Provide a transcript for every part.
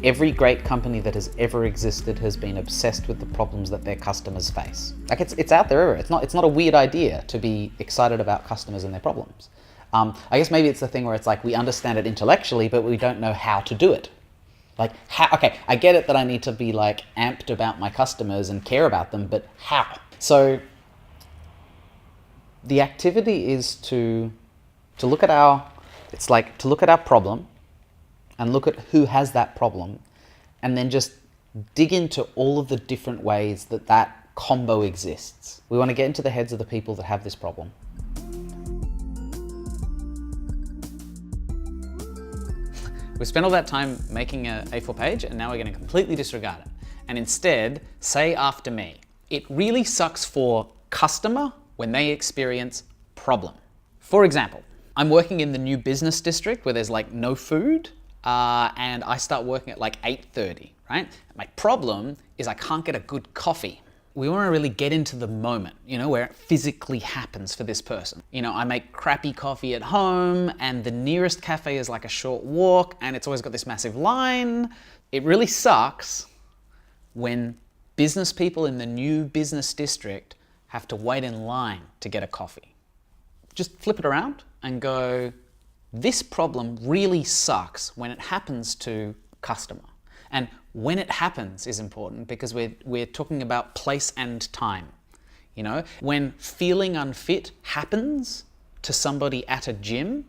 Every great company that has ever existed has been obsessed with the problems that their customers face. Like it's out there everywhere. It's not a weird idea to be excited about customers and their problems. I guess maybe it's the thing where it's like we understand it intellectually, but we don't know how to do it. Like okay, I get it that I need to be like amped about my customers and care about them, but how? So the activity is to look at our problem and look at who has that problem, and then just dig into all of the different ways that that combo exists. We want to get into the heads of the people that have this problem. We spent all that time making an A4 page, and now we're going to completely disregard it. And instead, say after me, it really sucks for customer when they experience problem. For example, I'm working in the new business district where there's like no food, and I start working at like 8:30, right? My problem is I can't get a good coffee. We want to really get into the moment, where it physically happens for this person. I make crappy coffee at home, and the nearest cafe is like a short walk, and it's always got this massive line. It really sucks when business people in the new business district have to wait in line to get a coffee. Just flip it around and go, this problem really sucks when it happens to customer. And when it happens is important because we're talking about place and time. When feeling unfit happens to somebody at a gym,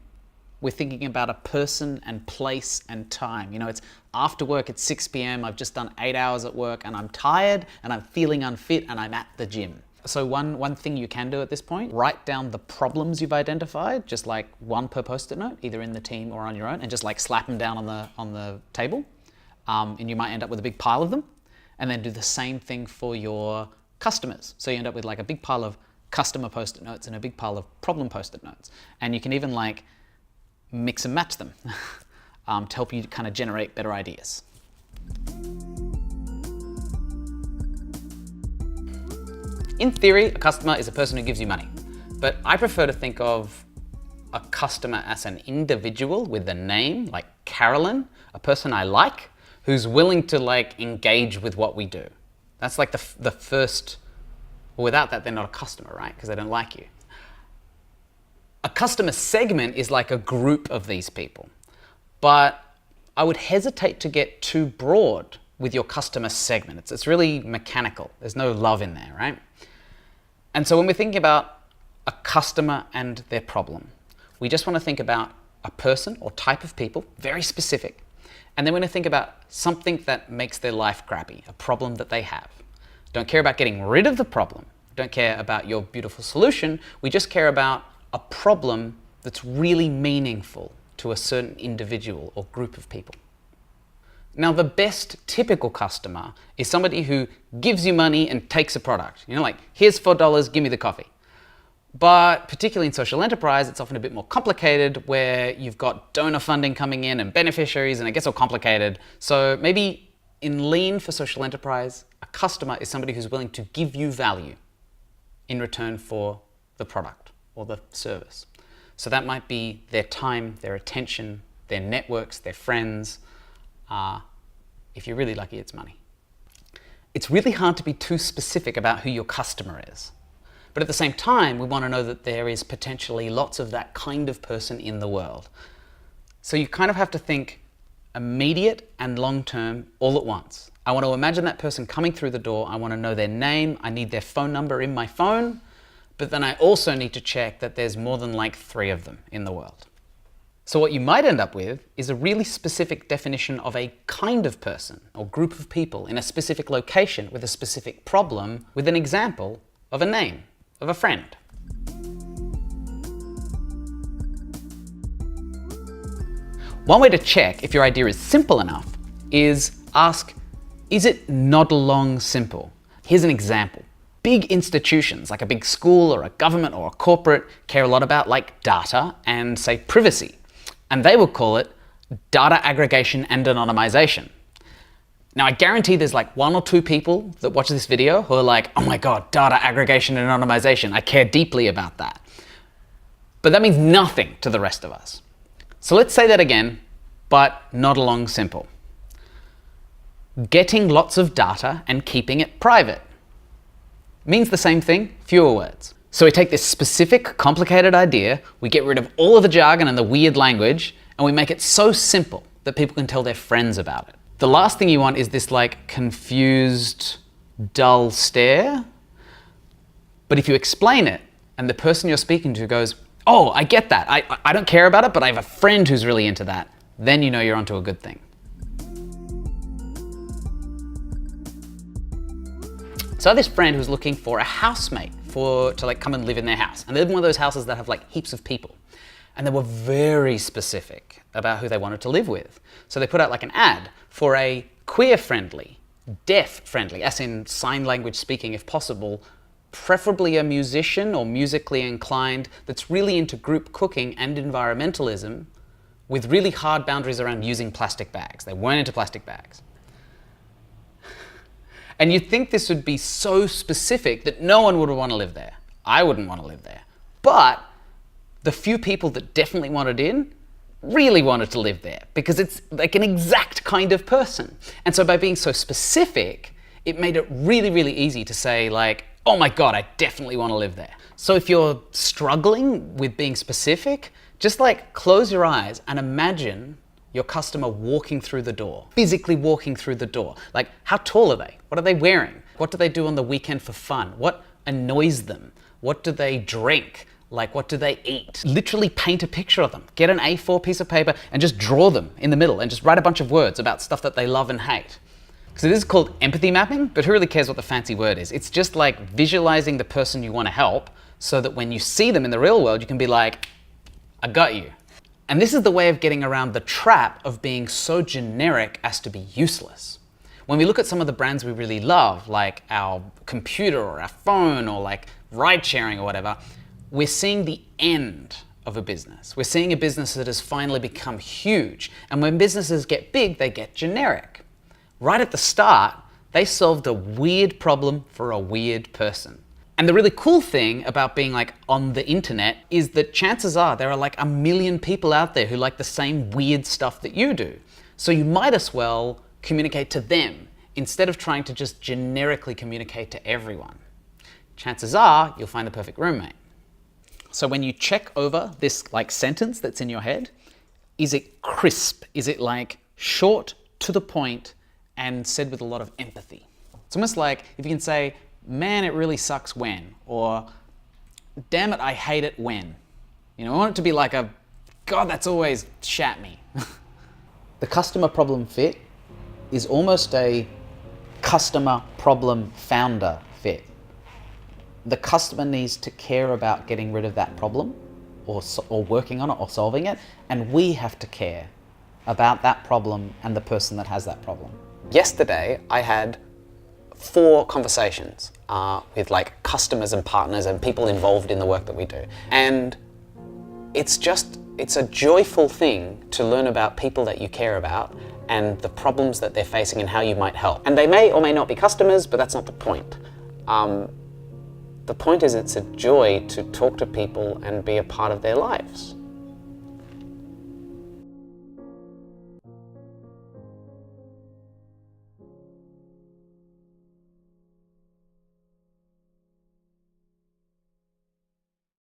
we're thinking about a person and place and time. It's after work at 6 p.m. I've just done 8 hours at work and I'm tired and I'm feeling unfit and I'm at the gym. So one thing you can do at this point, write down the problems you've identified, just like one per post-it note, either in the team or on your own, and just like slap them down on the table. And you might end up with a big pile of them, and then do the same thing for your customers. So you end up with like a big pile of customer post-it notes and a big pile of problem post-it notes. And you can even like mix and match them to help you kind of generate better ideas. In theory, a customer is a person who gives you money, but I prefer to think of a customer as an individual with a name, like Carolyn, a person I like, who's willing to like engage with what we do. That's like the first, well, without that, they're not a customer, right? Because they don't like you. A customer segment is like a group of these people, but I would hesitate to get too broad with your customer segment. It's really mechanical. There's no love in there, right? And so when we're thinking about a customer and their problem, we just want to think about a person or type of people, very specific. And then we're going to think about something that makes their life crappy, a problem that they have. Don't care about getting rid of the problem. Don't care about your beautiful solution. We just care about a problem that's really meaningful to a certain individual or group of people. Now, the best typical customer is somebody who gives you money and takes a product. Like, here's $4, give me the coffee. But particularly in social enterprise, it's often a bit more complicated where you've got donor funding coming in and beneficiaries and it gets all complicated. So maybe in lean for social enterprise, a customer is somebody who's willing to give you value in return for the product or the service. So that might be their time, their attention, their networks, their friends. If you're really lucky, it's money. It's really hard to be too specific about who your customer is. But at the same time, we want to know that there is potentially lots of that kind of person in the world. So you kind of have to think immediate and long-term all at once. I want to imagine that person coming through the door. I want to know their name. I need their phone number in my phone. But then I also need to check that there's more than like 3 of them in the world. So what you might end up with is a really specific definition of a kind of person or group of people in a specific location with a specific problem with an example of a name of a friend. One way to check if your idea is simple enough is ask, is it nod along simple? Here's an example. Big institutions like a big school or a government or a corporate care a lot about like data and say privacy. And they will call it data aggregation and anonymization. Now I guarantee there's like 1 or 2 people that watch this video who are like, oh my God, data aggregation and anonymization. I care deeply about that. But that means nothing to the rest of us. So let's say that again, but nod along simple. Getting lots of data and keeping it private. Means the same thing, fewer words. So we take this specific, complicated idea, we get rid of all of the jargon and the weird language, and we make it so simple that people can tell their friends about it. The last thing you want is this like confused, dull stare. But if you explain it, and the person you're speaking to goes, oh, I get that. I don't care about it, but I have a friend who's really into that. Then you know you're onto a good thing. So I had this friend who was looking for a housemate to like come and live in their house. And they live in one of those houses that have like heaps of people. And they were very specific about who they wanted to live with. So they put out like an ad for a queer-friendly, deaf-friendly, as in sign language speaking if possible, preferably a musician or musically inclined that's really into group cooking and environmentalism with really hard boundaries around using plastic bags. They weren't into plastic bags. And you'd think this would be so specific that no one would want to live there. I wouldn't want to live there. But the few people that definitely wanted in really wanted to live there because it's like an exact kind of person. And so by being so specific, it made it really, really easy to say like, oh my God, I definitely want to live there. So if you're struggling with being specific, just like close your eyes and imagine your customer walking through the door, physically walking through the door. Like, how tall are they? What are they wearing? What do they do on the weekend for fun? What annoys them? What do they drink? Like, what do they eat? Literally paint a picture of them. Get an A4 piece of paper and just draw them in the middle and just write a bunch of words about stuff that they love and hate. So this is called empathy mapping, but who really cares what the fancy word is? It's just like visualizing the person you want to help so that when you see them in the real world, you can be like, I got you. And this is the way of getting around the trap of being so generic as to be useless. When we look at some of the brands we really love, like our computer or our phone or like ride sharing or whatever, we're seeing the end of a business. We're seeing a business that has finally become huge. And when businesses get big, they get generic. Right at the start, they solved a weird problem for a weird person. And the really cool thing about being like on the internet is that chances are there are like 1 million people out there who like the same weird stuff that you do. So you might as well communicate to them instead of trying to just generically communicate to everyone. Chances are you'll find the perfect roommate. So when you check over this like sentence that's in your head, is it crisp? Is it like short, to the point, and said with a lot of empathy? It's almost like if you can say, man, it really sucks when, or damn it, I hate it when. You know, I want it to be like a, God, that's always shat me. The customer problem fit is almost a customer problem founder fit. The customer needs to care about getting rid of that problem or working on it or solving it, and we have to care about that problem and the person that has that problem. Yesterday, I had 4 conversations with like customers and partners and people involved in the work that we do. And it's a joyful thing to learn about people that you care about and the problems that they're facing and how you might help. And they may or may not be customers, but that's not the point. The point is it's a joy to talk to people and be a part of their lives.